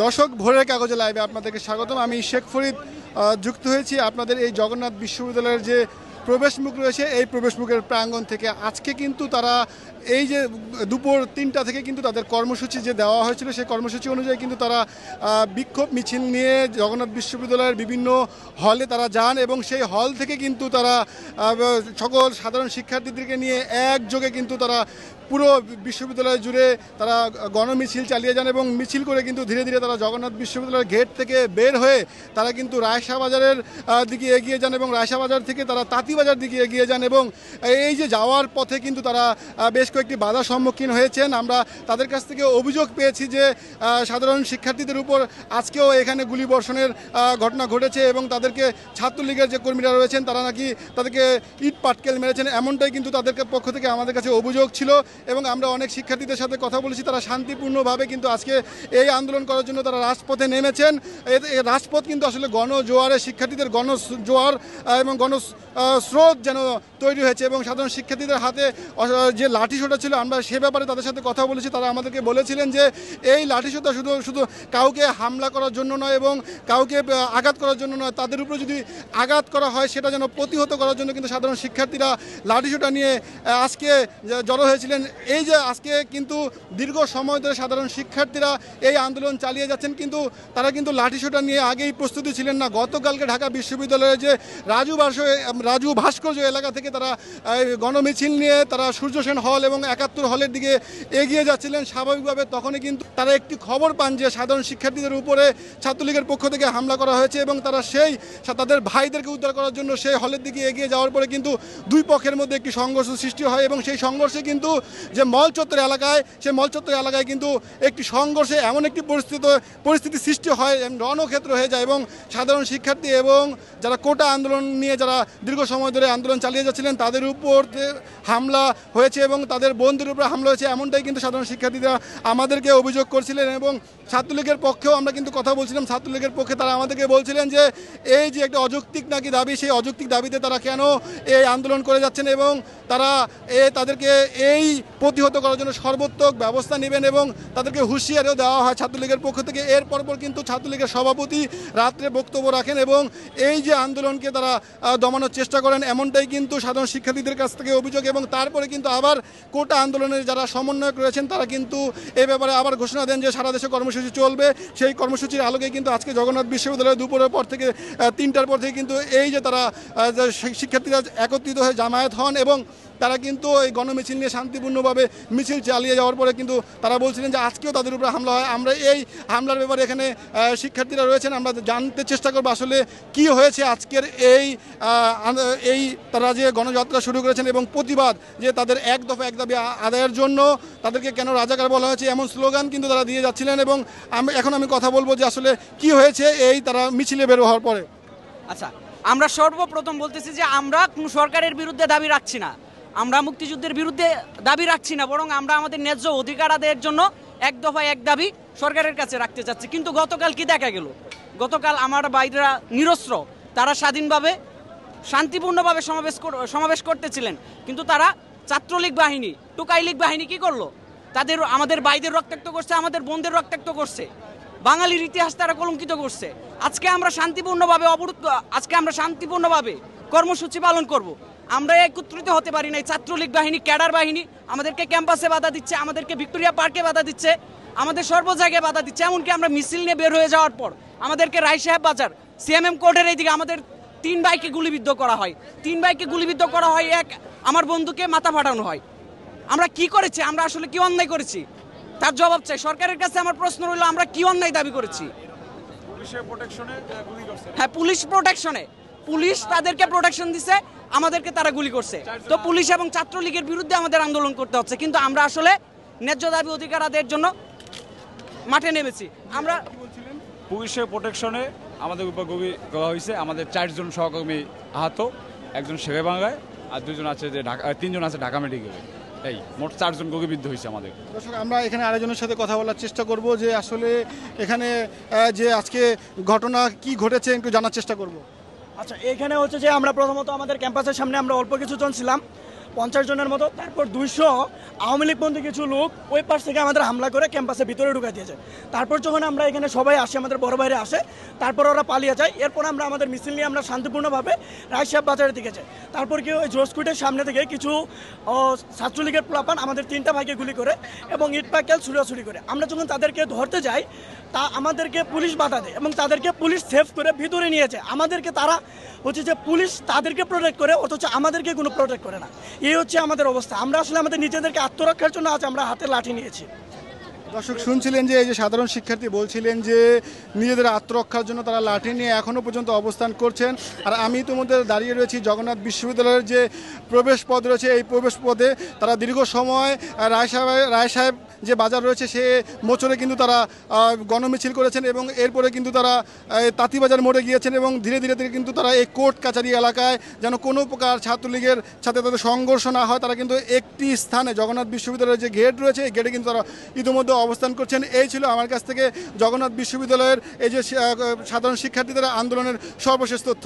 দর্শক, ভোরের কাগজে লাইভে আপনাদেরকে স্বাগতম। আমি শেখ ফরিদ যুক্ত হয়েছি আপনাদের এই জগন্নাথ বিশ্ববিদ্যালয়ের যে প্রবেশমুখ রয়েছে এই প্রবেশমুখের প্রাঙ্গণ থেকে। আজকে কিন্তু তারা এই যে দুপুর ৩টা থেকে কিন্তু তাদের কর্মসূচি যে দেওয়া হয়েছিল সেই কর্মসূচি অনুযায়ী কিন্তু তারা বিক্ষোভ মিছিল নিয়ে জগন্নাথ বিশ্ববিদ্যালয়ের বিভিন্ন হলে তারা যান এবং সেই হল থেকে কিন্তু তারা সকল সাধারণ শিক্ষার্থীদেরকে নিয়ে একযোগে কিন্তু তারা পুরো বিশ্ববিদ্যালয় জুড়ে তারা গণমিছিল চালিয়ে যান এবং মিছিল করে কিন্তু ধীরে ধীরে তারা জগন্নাথ বিশ্ববিদ্যালয়ের গেট থেকে বের হয়ে তারা কিন্তু রায়শাহ বাজারের দিকে এগিয়ে যান এবং রায়শাহ বাজার থেকে তারা তাঁতিবাজার দিকে এগিয়ে যান এবং এই যে যাওয়ার পথে কিন্তু তারা বেশ কয়েকটি বাধার সম্মুখীন হয়েছেন। আমরা তাদের কাছ থেকে অভিযোগ পেয়েছি যে সাধারণ শিক্ষার্থীদের উপর আজকেও এখানে গুলিবর্ষণের ঘটনা ঘটেছে এবং তাদেরকে ছাত্রলীগের যে কর্মীরা রয়েছেন তারা নাকি তাদেরকে ইট পাটকেল মেরেছেন, এমনটাই কিন্তু তাদের পক্ষ থেকে আমাদের কাছে অভিযোগ ছিল। এবং আমরা অনেক শিক্ষার্থীদের সাথে কথা বলেছি, তারা শান্তিপূর্ণভাবে কিন্তু আজকে এই আন্দোলন করার জন্য তারা রাজপথে নেমেছেন। রাজপথ কিন্তু আসলে গণজোয়ারে শিক্ষার্থীদের গণজোয়ার এবং গণস্রোত যেন তৈরি হয়েছে এবং সাধারণ শিক্ষার্থীদের হাতে যে লাঠিসোঁটা ছিল আমরা সে ব্যাপারে তাদের সাথে কথা বলেছি। তারা আমাদেরকে বলেছিলেন যে এই লাঠিসোঁটা শুধু কাউকে হামলা করার জন্য নয় এবং কাউকে আঘাত করার জন্য নয়, তাদের উপরে যদি আঘাত করা হয় সেটা যেন প্রতিহত করার জন্য কিন্তু সাধারণ শিক্ষার্থীরা লাঠিসোঁটা নিয়ে আজকে জড়ো হয়েছিলেন। এই যে আজকে কিন্তু দীর্ঘ সময় ধরে সাধারণ শিক্ষার্থীরা এই আন্দোলন চালিয়ে যাচ্ছেন, কিন্তু তারা কিন্তু লাঠিসোঁটা নিয়ে আগেই প্রস্তুতি ছিলেন না। গতকালকে ঢাকা বিশ্ববিদ্যালয়ের যে রাজু ভাস্কর্য এলাকা থেকে তারা গণমিছিল নিয়ে তারা সূর্য সেন হল এবং ৭১ হলের দিকে এগিয়ে যাচ্ছিলেন। স্বাভাবিকভাবে তখনই কিন্তু তারা একটি খবর পান যে সাধারণ শিক্ষার্থীদের উপরে ছাত্রলীগের পক্ষ থেকে হামলা করা হয়েছে এবং তারা তাদের ভাইদেরকে উদ্ধার করার জন্য সেই হলের দিকে এগিয়ে যাওয়ার পরে কিন্তু দুই পক্ষের মধ্যে একটি সংঘর্ষ সৃষ্টি হয় এবং সেই সংঘর্ষে কিন্তু যে মলচত্বর এলাকায় সেই মলচত্বর এলাকায় কিন্তু একটি সংঘর্ষে এমন একটি পরিস্থিতি সৃষ্টি হয়, রণক্ষেত্র হয়ে যায় এবং সাধারণ শিক্ষার্থী এবং যারা কোটা আন্দোলন নিয়ে যারা দীর্ঘ সময় ধরে আন্দোলন চালিয়ে যাচ্ছিলেন তাদের উপর হামলা হয়েছে এবং তাদের বোনদের উপরে হামলা হয়েছে, এমনটাই কিন্তু সাধারণ শিক্ষার্থীরা আমাদেরকে অভিযোগ করছিলেন। এবং ছাত্রলীগের পক্ষেও আমরা কিন্তু কথা বলছিলাম, ছাত্রলীগের পক্ষে তারা আমাদেরকে বলছিলেন যে এই যে একটা অযৌক্তিক নাকি দাবি, সেই অযৌক্তিক দাবিতে তারা কেন এই আন্দোলন করে যাচ্ছেন এবং তারা তাদেরকে এই প্রতিহত করার জন্য সর্বোত্তক ব্যবস্থা নেবেন এবং তাদেরকে হুঁশিয়ারিও দেওয়া হয় ছাত্রলীগের পক্ষ থেকে। এর পরপর কিন্তু ছাত্রলীগের সভাপতি রাত্রে বক্তব্য রাখেন এবং এই যে আন্দোলনকে তারা দমানোর চেষ্টা করেন, এমনটাই কিন্তু সাধারণ শিক্ষার্থীদের কাছ থেকে অভিযোগ। এবং তারপরে কিন্তু আবার কোটা আন্দোলনের যারা সমন্বয়ক রয়েছেন তারা কিন্তু এই ব্যাপারে আবার ঘোষণা দেন যে সারা দেশে কর্মসূচি চলবে। সেই কর্মসূচির আলোকে কিন্তু আজকে জগন্নাথ বিশ্ববিদ্যালয়ে দুপুরের পর থেকে ৩টার পর থেকে কিন্তু এই যে তারা শিক্ষার্থীরা একত্রিত হয়ে জামায়াত হন এবং তারা কিন্তু এই গণমিছিল নিয়ে শান্তিপূর্ণভাবে মিছিল চালিয়ে যাওয়ার পরে কিন্তু তারা বলছিলেন যে আজকেও তাদের উপরে হামলা হয়। আমরা এই হামলার ব্যাপারে এখানে শিক্ষার্থীরা রয়েছেন, আমরা জানতে চেষ্টা করবো আসলে কি হয়েছে আজকের এই তারা যে গণযাত্রা শুরু করেছেন এবং প্রতিবাদ যে তাদের এক দফা এক দাবি আদায়ের জন্য তাদেরকে কেন রাজাকার বলা হয়েছে এমন স্লোগান কিন্তু তারা দিয়ে যাচ্ছিলেন। এবং এখন আমি কথা বলবো যে আসলে কি হয়েছে এই তারা মিছিলে বের হওয়ার পরে। আচ্ছা, আমরা সর্বপ্রথম বলতেছি যে আমরা কোনো সরকারের বিরুদ্ধে দাবি রাখছি না, আমরা মুক্তিযুদ্ধের বিরুদ্ধে দাবি রাখছি না, বরং আমরা আমাদের ন্যায্য অধিকার আদায়ের জন্য এক দফা এক দাবি সরকারের কাছে রাখতে চাচ্ছি। কিন্তু গতকাল কি দেখা গেল? গতকাল আমার ভাইরা নিরস্ত্র, তারা স্বাধীনভাবে শান্তিপূর্ণভাবে সমাবেশ করতেছিলেন, কিন্তু তারা ছাত্রলীগ বাহিনী টুকাই লীগ বাহিনী কি করলো? আমাদের ভাইদের রক্তাক্ত করছে, আমাদের বোনদের রক্তাক্ত করছে, বাঙালির ইতিহাস তারা কলঙ্কিত করছে। আজকে আমরা শান্তিপূর্ণভাবে কর্মসূচি পালন করব। আমরা একত্রিত হতে পারি নাই। ছাত্রলীগ বাহিনী ক্যাডার বাহিনী আমাদেরকে ক্যাম্পাসে বাধা দিচ্ছে, আমাদেরকে ভিক্টোরিয়া পার্কে বাধা দিচ্ছে, আমাদের সর্ব জায়গায় বাধা দিচ্ছে। এমনকি আমরা মিছিল নিয়ে বের হয়ে যাওয়ার পর আমাদেরকে রায়সাহেব বাজার সিএমএম কোর্টের এইদিকে আমাদের 3 ভাইকে গুলিবিদ্ধ করা হয়। 3 ভাইকে গুলিবিদ্ধ করা হয়, আমার বন্ধুকে মাথা ফাটানো হয়। আমরা কি করেছি? আমরা আসলে কি অন্যায় করেছি তার জবাব চাই সরকারের কাছে। আমার প্রশ্ন রইল, আমরা কি অন্যায় দাবি করেছি? হ্যাঁ, পুলিশ প্রোটেকশনে, পুলিশ তাদেরকে প্রোটেকশন দিছে, আমাদেরকে তারা গুলি করছে। তো পুলিশ এবং ছাত্রলীগের বিরুদ্ধে আমাদের আন্দোলন করতে হচ্ছে, কিন্তু আমরা আসলে ন্যায্য দাবি অধিকার আদায়ের জন্য মাঠে নেমেছি। আমরা পুলিশের প্রোটেকশনে আমাদের উপর গুলি করা হয়েছে। আমাদের 4 জন সহকর্মী আহত, একজন শেরেবাংলায় আর 2 জন আছে যে 3 জন আছে ঢাকা মেডিকেলে। এই মোট 4 জন গুলিবিদ্ধ হয়েছে আমাদের। দর্শক, আমরা এখানে আরেকজনের সাথে কথা বলার চেষ্টা করব যে আসলে এখানে যে আজকে ঘটনা কি ঘটেছে একটু জানার চেষ্টা করব। আচ্ছা, এখানে হচ্ছে যে আমরা প্রথমত আমাদের ক্যাম্পাসের সামনে আমরা অল্প কিছুজন ছিলাম, 50 জনের মতো, তারপর 200 আওয়ামী লীগপন্থী কিছু লোক ওই পাশ থেকে আমাদের হামলা করে ক্যাম্পাসের ভিতরে ঢুকে দিয়েছে। তারপর যখন আমরা এখানে সবাই আসি, আমাদের বড় ভাইরা আসে, তারপর ওরা পালিয়ে যায়। এরপর আমরা আমাদের মিছিল নিয়ে আমরা শান্তিপূর্ণভাবে রায়সাহেব বাজারের দিকে যাই। তারপর কি ওই জোসকুটের সামনে থেকে কিছু ছাত্রলীগের পোলাপান আমাদের 3টা ভাইকে গুলি করে এবং ইট পাকেল ছুড়াছুড়ি করে। আমরা যখন তাদেরকে ধরতে যাই, তা আমাদেরকে পুলিশ বাধা দেয় এবং তাদেরকে পুলিশ সেভ করে ভিতরে নিয়ে যায়। আমাদেরকে তারা হচ্ছে যে পুলিশ তাদেরকে প্রোটেক্ট করে, অথচ আমাদেরকে কোনো প্রোটেক্ট করে না। এই হচ্ছে আমাদের অবস্থা। আমরা আসলে আমাদের নিজেদেরকে আত্মরক্ষার জন্য আজ আমরা হাতে লাঠি নিয়েছি। দর্শক শুনছিলেন যে এই যে সাধারণ শিক্ষার্থী বলছিলেন যে নিজেদের আত্মরক্ষার জন্য তারা লাঠি নিয়ে এখনও পর্যন্ত অবস্থান করছেন। আর আমি ইতিমধ্যে দাঁড়িয়ে রয়েছি জগন্নাথ বিশ্ববিদ্যালয়ের যে প্রবেশ পথ রয়েছে, এই প্রবেশ পথে তারা দীর্ঘ সময় রায় সাহেব যে বাজার রয়েছে সে মোচরে কিন্তু তারা গণমিছিল করেছেন এবং এরপরে কিন্তু তারা তাঁতিবাজার মোড়ে গিয়েছেন এবং ধীরে ধীরে কিন্তু তারা এই কোর্ট কাছারি এলাকায় যেন কোনো প্রকার ছাত্রলীগের সাথে তাদের সংঘর্ষ না হয়, তারা কিন্তু একটি স্থানে জগন্নাথ বিশ্ববিদ্যালয়ের যে গেট রয়েছে এই গেটে কিন্তু তারা ইতিমধ্যে অবস্থান করছেন। এই ছিল আমার কাছ থেকে জগন্নাথ বিশ্ববিদ্যালয়ের এই যে সাধারণ শিক্ষার্থীদের আন্দোলনের সর্বশেষ তথ্য।